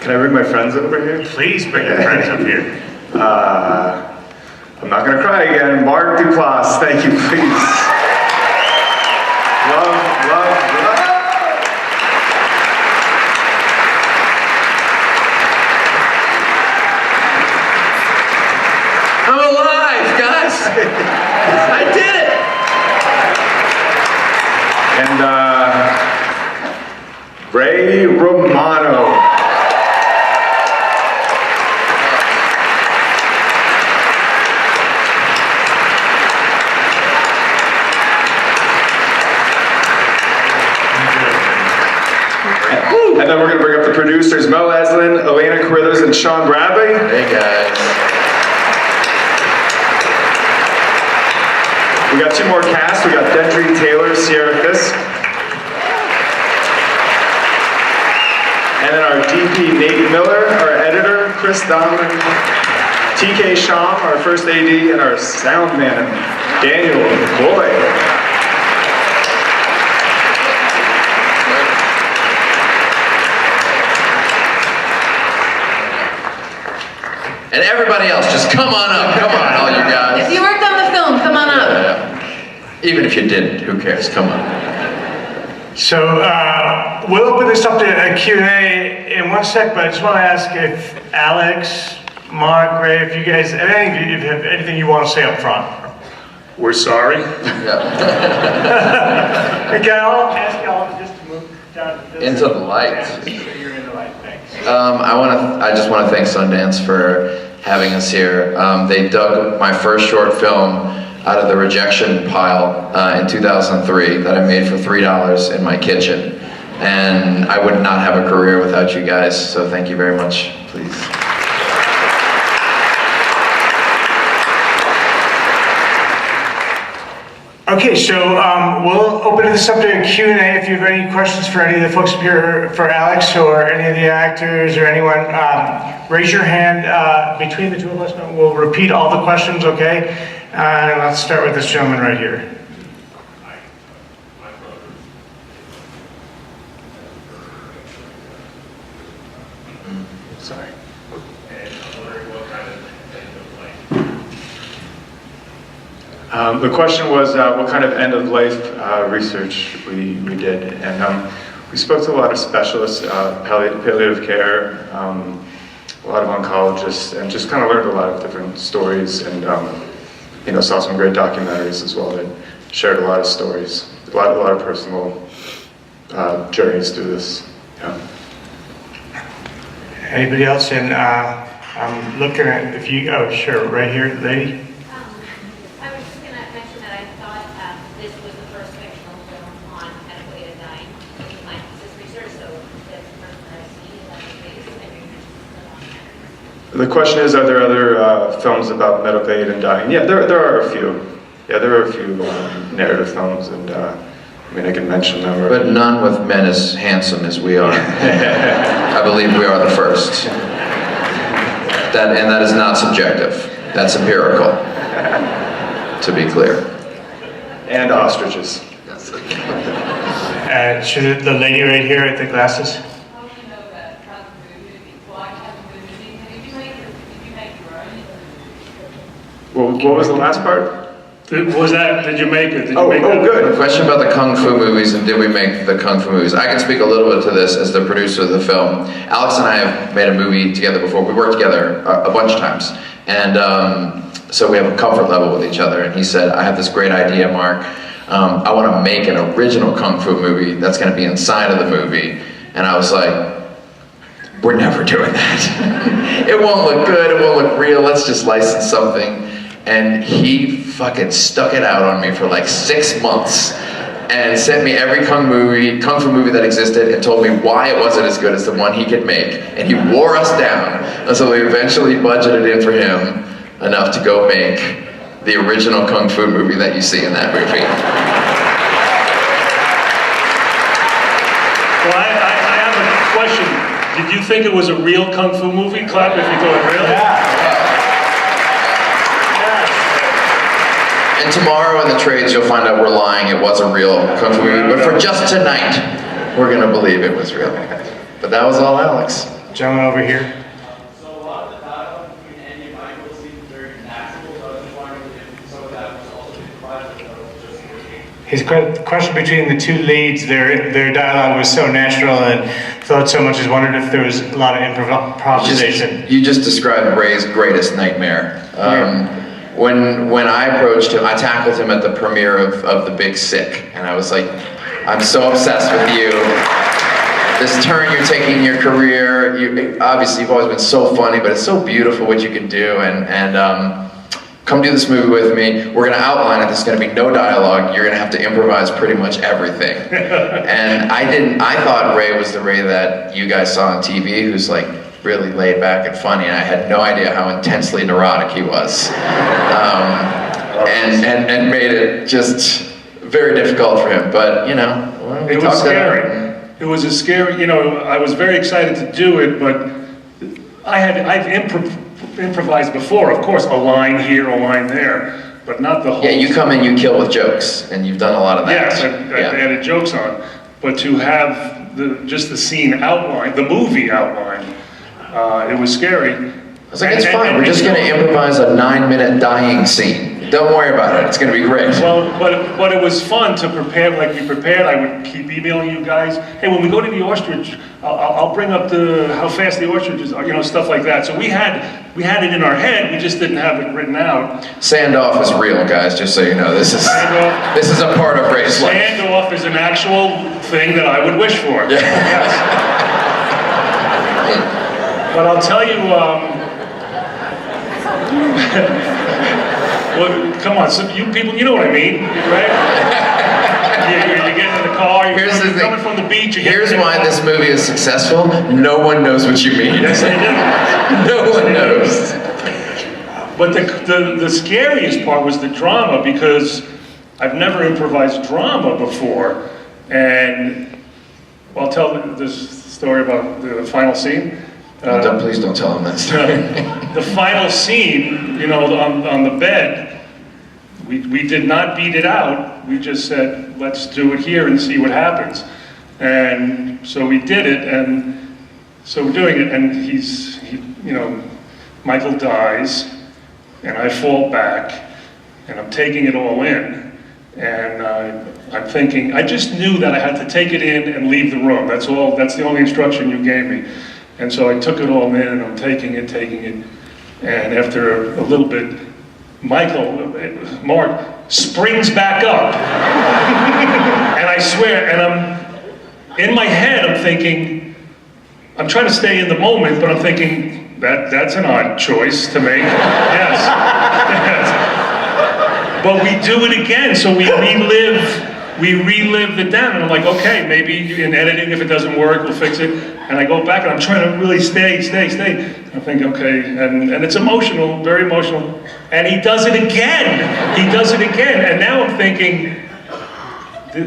Can I bring my friends over here? Please bring your friends up here. I'm not gonna cry again. Mark Duplass, thank you, please. Love. I'm alive, guys! I did it! And Ray Romano. And then we're going to bring up the producers, Mel Eslin, Elena Carruthers, and Sean Bradley. Hey guys. We got two more casts. We got Dendry Taylor, Sierra Fisk. And then our DP, Nate Miller, our editor, Chris Donlan, TK Sham, our first AD, and our sound man, Daniel Boy. And everybody else, just come on up. Come on, all you guys. If you worked on the film, come on up. Yeah. Even if you didn't, who cares? Come on. So we'll open this up to a Q&A in one sec, but I just want to ask if Alex, Mark, Ray, if you guys, if any of you have anything you want to say up front. We're sorry. Yeah. Okay, I'll ask y'all just to move down to this. Into the light. Yeah, you're in the light, thanks. I just want to thank Sundance for having us here. They dug my first short film out of the rejection pile in 2003 that I made for $3 in my kitchen. And I would not have a career without you guys, so thank you very much, please. Okay, so we'll open this up to a Q&A. If you have any questions for any of the folks up here, for Alex or any of the actors or anyone, raise your hand between the two of us. We'll repeat all the questions, okay? And let's start with this gentleman right here. Sorry. The question was what kind of end-of-life research we did, and we spoke to a lot of specialists, palliative care, a lot of oncologists, and just kind of learned a lot of different stories, and saw some great documentaries as well that shared a lot of stories, a lot of personal journeys through this. Yeah. Anybody else? And I'm looking at if you. Oh, sure, right here, lady. I was just going to mention that I thought this was the first fictional film on pedophilia dying. This is my thesis research, so that's the first that I've seen. Is that the case? I know you mentioned this on. The question is, are there other films about medical and dying? Yeah, there are a few. Yeah, there are a few narrative films, and I can mention them. But none with men as handsome as we are. I believe we are the first. And that is not subjective. That's empirical, to be clear. And ostriches. Should the lady right here at the glasses? Well, what was the last part? What was that? Did you make it? Did you Oh, make it? good. The question about the Kung Fu movies and did we make the Kung Fu movies. I can speak a little bit to this as the producer of the film. Alex and I have made a movie together before. We worked together a bunch of times. And so we have a comfort level with each other. And he said, I have this great idea, Mark. I want to make an original Kung Fu movie that's going to be inside of the movie. And I was like, we're never doing that. It won't look good. It won't look real. Let's just license something. And he fucking stuck it out on me for like 6 months and sent me every Kung Fu movie that existed and told me why it wasn't as good as the one he could make. And he wore us down until we eventually budgeted in for him enough to go make the original Kung Fu movie that you see in that movie. Well, I have a question. Did you think it was a real Kung Fu movie? Clap if you thought really. Yeah. And tomorrow in the trades you'll find out we're lying, it was a real Kung Fu movie, but for just tonight, we're gonna believe it was real. But that was all Alex. Gentleman over here. So a lot of the dialogue between Andy and Michael seems very natural, so I was just wondering if some of that was also improvised or just working. His question between the two leads, their dialogue was so natural and flowed so much. I wondered if there was a lot of improvisation. You just described Ray's greatest nightmare. When I approached him, I tackled him at the premiere of The Big Sick, and I was like, I'm so obsessed with you. This turn you're taking in your career, obviously you've always been so funny, but it's so beautiful what you can do, and come do this movie with me. We're gonna outline it, there's gonna be no dialogue, you're gonna have to improvise pretty much everything. And I thought Ray was the Ray that you guys saw on TV, who's like really laid back and funny, and I had no idea how intensely neurotic he was. And made it just very difficult for him, but you know, we It was talked scary. about it. It was a scary, I was very excited to do it, but I've improvised before, of course, a line here, a line there, but not the whole. Yeah, you come in, you kill with jokes, and you've done a lot of that. Yes, I've added jokes on, but to have just the scene outline, the movie outline, it was scary. I was like, it's fine, we're just gonna improvise a 9-minute dying scene. Don't worry about it, it's gonna be great. Well, but it was fun to prepare, like we prepared. I would keep emailing you guys. Hey, when we go to the ostrich, I'll bring up how fast the ostriches are, stuff like that. So we had it in our head, we just didn't have it written out. Standoff is real, guys, just so you know. This is a part of Ray's life. Standoff is an actual thing that I would wish for. Yeah. Yes. But I'll tell you, well, come on, so you people, you know what I mean, right? you get in the car, you're coming from the beach. Here's why this movie is successful. No one knows what you mean. Yes, they do. No one knows. But the scariest part was the drama, because I've never improvised drama before. And I'll tell this story about the final scene. Please don't tell him that story. The final scene, on the bed, we did not beat it out. We just said, let's do it here and see what happens. And so we did it, and so we're doing it, and Michael dies, and I fall back, and I'm taking it all in. And I'm thinking, I just knew that I had to take it in and leave the room. That's the only instruction you gave me. And so I took it all in, and I'm taking it, and after a little bit, Mark springs back up. And I swear, and in my head, I'm thinking, I'm trying to stay in the moment, but I'm thinking, that's an odd choice to make. Yes. But we do it again, so we relive the down, and I'm like, okay, maybe in editing, if it doesn't work, we'll fix it. And I go back, and I'm trying to really stay. I think, okay, and it's emotional, very emotional. And he does it again. And now I'm thinking,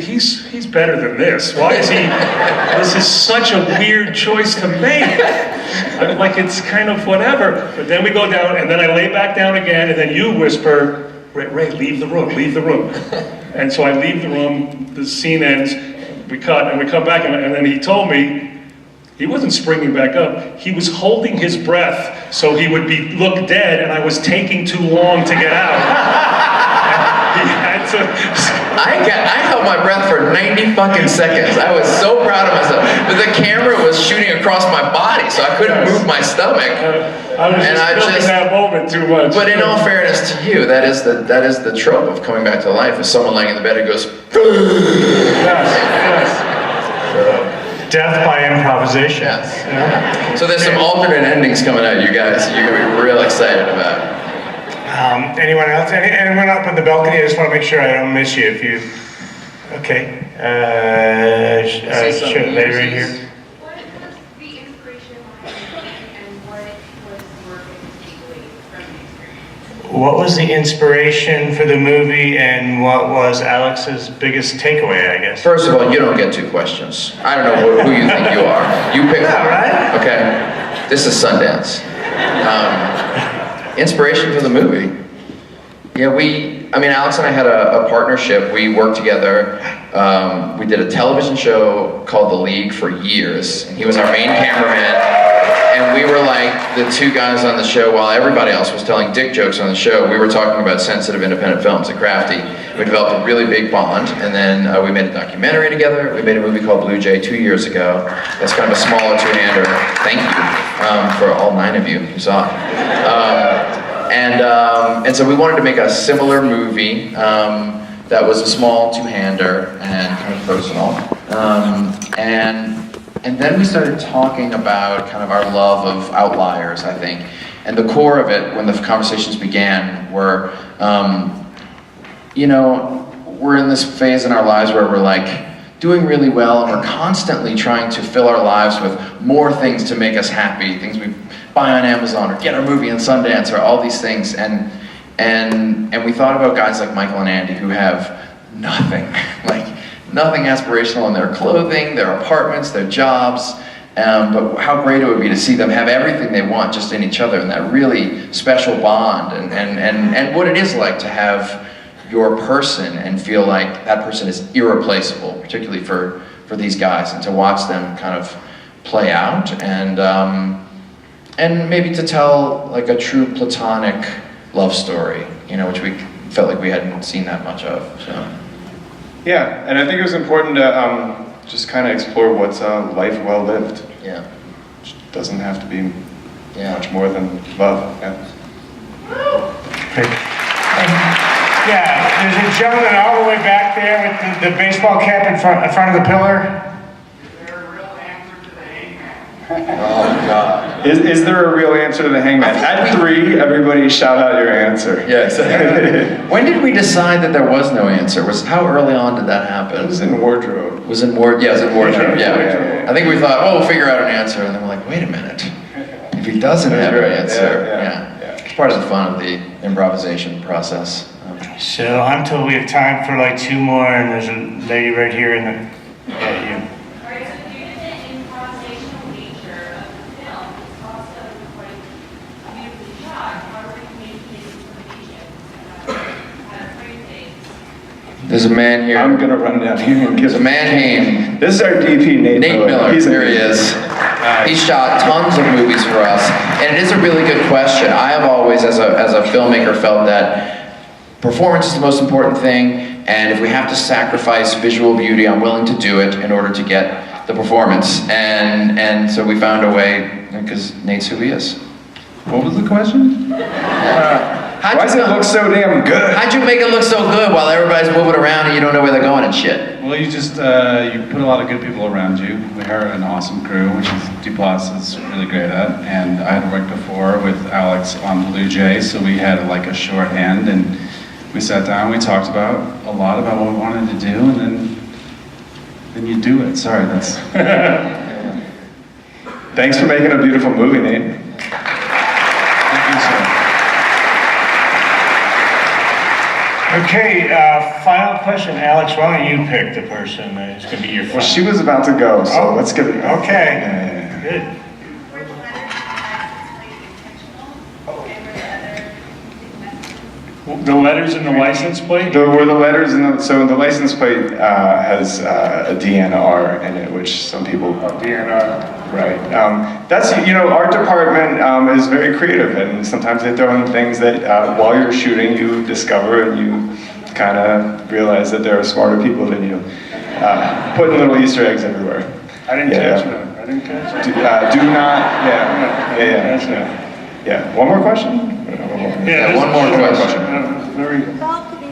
he's better than this. Why is he? This is such a weird choice to make. I'm like, it's kind of whatever. But then we go down, and then I lay back down again, and then you whisper, Ray, leave the room. And so I leave the room, the scene ends, we cut, and we come back, and then he told me, he wasn't springing back up, he was holding his breath so he would look dead, and I was taking too long to get out. He had to... I held my breath for 90 fucking seconds. I was so proud of myself. But the camera was shooting across my body, so I couldn't move my stomach. I was just that moment too much. But in all fairness to you, that is the trope of coming back to life. Is someone laying in the bed who goes, Yes. Death by improvisation. yes. Yeah. So there's some alternate endings coming out, you guys. You're gonna be real excited about. Anyone else? Anyone up on the balcony? I just want to make sure I don't miss you. If you, okay. Sure, lady right here. What was the inspiration behind the movie, and what was your biggest takeaway from the experience? What was the inspiration for the movie, and what was Alex's biggest takeaway, I guess? First of all, you don't get two questions. I don't know who you think you are. You pick one. Right? Okay. This is Sundance. Inspiration for the movie. Yeah, Alex and I had a partnership. We worked together. We did a television show called The League for years. And he was our main cameraman. And we were like the two guys on the show, while everybody else was telling dick jokes on the show, we were talking about sensitive independent films at Crafty. We developed a really big bond, and then we made a documentary together. We made a movie called Blue Jay 2 years ago. That's kind of a smaller two-hander. Thank you for all 9 of you who saw it. And so we wanted to make a similar movie that was a small two-hander and kind of personal. And then we started talking about kind of our love of outliers, I think. And the core of it, when the conversations began, were, we're in this phase in our lives where we're like doing really well, and we're constantly trying to fill our lives with more things to make us happy, things we buy on Amazon or get our movie in Sundance or all these things. And we thought about guys like Michael and Andy who have nothing, like nothing aspirational in their clothing, their apartments, their jobs, but how great it would be to see them have everything they want just in each other, and that really special bond, and what it is like to have your person and feel like that person is irreplaceable, particularly for these guys, and to watch them kind of play out, and maybe to tell like a true platonic love story, which we felt like we hadn't seen that much of, so. Yeah, and I think it was important to just kind of explore what's a life well lived. Yeah. Which doesn't have to be much more than love. Yeah. Yeah, there's a gentleman all the way back there with the baseball cap in front of the pillar. Oh God. Is there a real answer to the hangman? At 3, everybody shout out your answer. Yeah, exactly. When did we decide that there was no answer? How early on did that happen? It was in wardrobe. Yeah, it was in wardrobe, yeah. I think we thought, we'll figure out an answer, and then we're like, wait a minute. If he doesn't have an answer, yeah. It's part of the fun of the improvisation process. So I'm told we have time for like 2 more, and there's a lady right here in the, you. All right, so due to the improvisational nature of the film, it's also quite beautifully shot. How are we communicating information about how to frame things? There's a man here. I'm gonna run down here and give There's a man named This is our DP, Nate Miller. He's Here he is. He shot tons of movies for us, and it is a really good question. I have always, as a filmmaker, felt that performance is the most important thing, and if we have to sacrifice visual beauty, I'm willing to do it in order to get the performance. And so we found a way, because Nate's who he is. What was the question? Why does it look so damn good? How'd you make it look so good while everybody's moving around and you don't know where they're going and shit? Well, you just, you put a lot of good people around you. We are an awesome crew, which is Duplass is really great at. And I had worked before with Alex on Blue Jay, so we had like a shorthand, and we sat down, we talked about a lot about what we wanted to do, and then you do it. Sorry, that's... Thanks for making a beautiful movie, Nate. Thank you, sir. Okay, final question, Alex. Why don't you pick the person that's going to be your friend? Well, she was about to go, so let's give it. Okay. Yeah. Good. Were the letters in the license plate intentional? The letters in the license plate? Were the letters so the license plate has a DNR in it, which some people. DNR. Right. That's our department is very creative, and sometimes they throw in things that while you're shooting you discover, and you kind of realize that there are smarter people than you. Putting little Easter eggs everywhere. I didn't catch that. I didn't catch that. Do not. Yeah. One more question. Yeah, one more question. Very.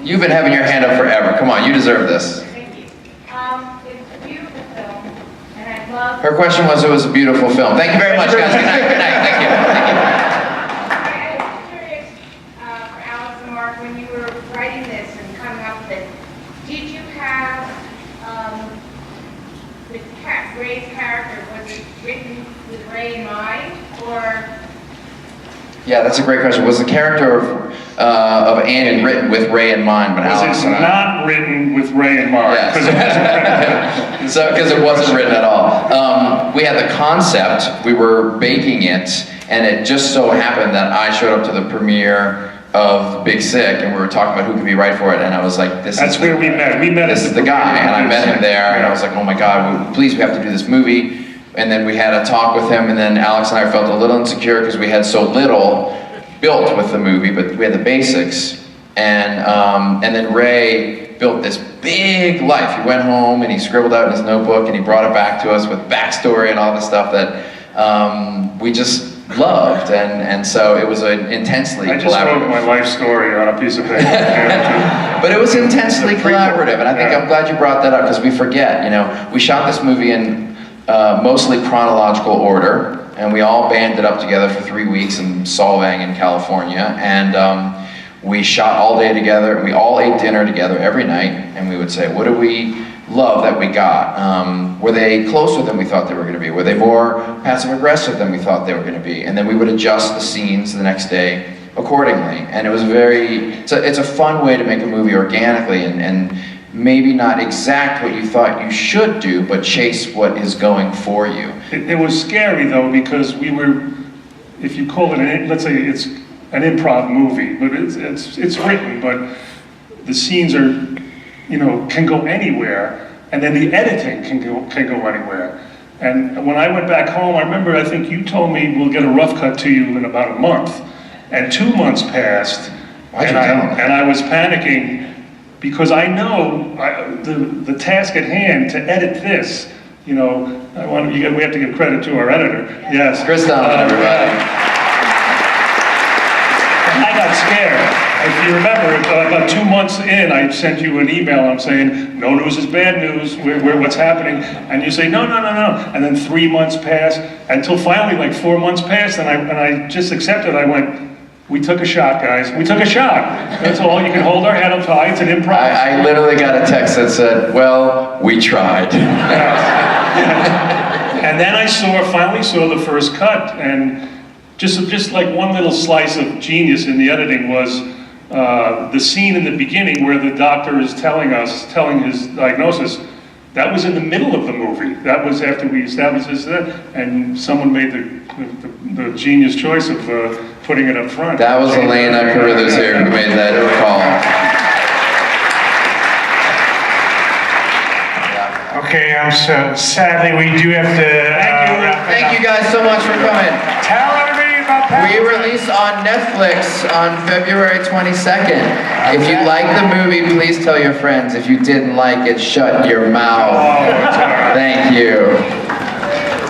You've been having your hand up forever. Come on, you deserve this. Thank you. It's a beautiful film, and I love... Her question was, it was a beautiful film. Thank you very much, guys. Good night. Good night. Thank you. I'm curious, for Alex and Mark, when you were writing this and coming up with it, did you have Ray's character, was it written with Ray in mind, or... Yeah, that's a great question. Was the character of Annie written with Ray in mind, but Alex Was and it I? not written with Ray and Mark? Yes. Because Because it wasn't written at all. We had the concept, we were baking it, and it just so happened that I showed up to the premiere of Big Sick, and we were talking about who could be right for it, and I was like, That's where we met. We met This at is the guy, and I met him there, and I Yeah. was like, oh my God, please, we have to do this movie. And then we had a talk with him, and then Alex and I felt a little insecure because we had so little built with the movie, but we had the basics. And then Ray built this big life. He went home and he scribbled out in his notebook and he brought it back to us with backstory and all the stuff that we just loved. And so it was an intensely I just wrote my life story on a piece of paper. But it was intensely collaborative, and I think I'm glad you brought that up because we forget, we shot this movie in mostly chronological order, and we all banded up together for 3 weeks in Solvang in California, and we shot all day together, and we all ate dinner together every night, and we would say, what do we love that we got? Were they closer than we thought they were going to be? Were they more passive-aggressive than we thought they were going to be? And then we would adjust the scenes the next day accordingly, and it was it's a fun way to make a movie organically, and maybe not exact what you thought you should do, but chase what is going for you. It was scary though, because we were, if you call it, let's say it's an improv movie, but it's written, but the scenes are, can go anywhere, and then the editing can go anywhere. And when I went back home, I remember, I think you told me we'll get a rough cut to you in about a month, and 2 months passed, and I was panicking because I know the task at hand to edit this. We have to give credit to our editor. Yes, Chris Donovan, everybody. I got scared. If you remember, about 2 months in, I sent you an email. I'm saying, no news is bad news. What's happening? And you say, no. And then 3 months passed, until finally, like 4 months passed, and I just accepted. I went, we took a shot, guys. We took a shot. That's all. You can hold our head up high. It's an improv. I literally got a text that said, well, we tried. And then I finally saw the first cut, and just like one little slice of genius in the editing was the scene in the beginning where the doctor is telling his diagnosis. That was in the middle of the movie. That was after we established this, and someone made the genius choice of putting it up front. That was Elena Carruthers here who made that call. Okay, so sadly we do have to wrap it Thank up. you guys so much for coming. Tell everybody about We Paddleton. release on Netflix on February 22nd. If you like the movie, please tell your friends. If you didn't like it, shut your mouth. Thank you.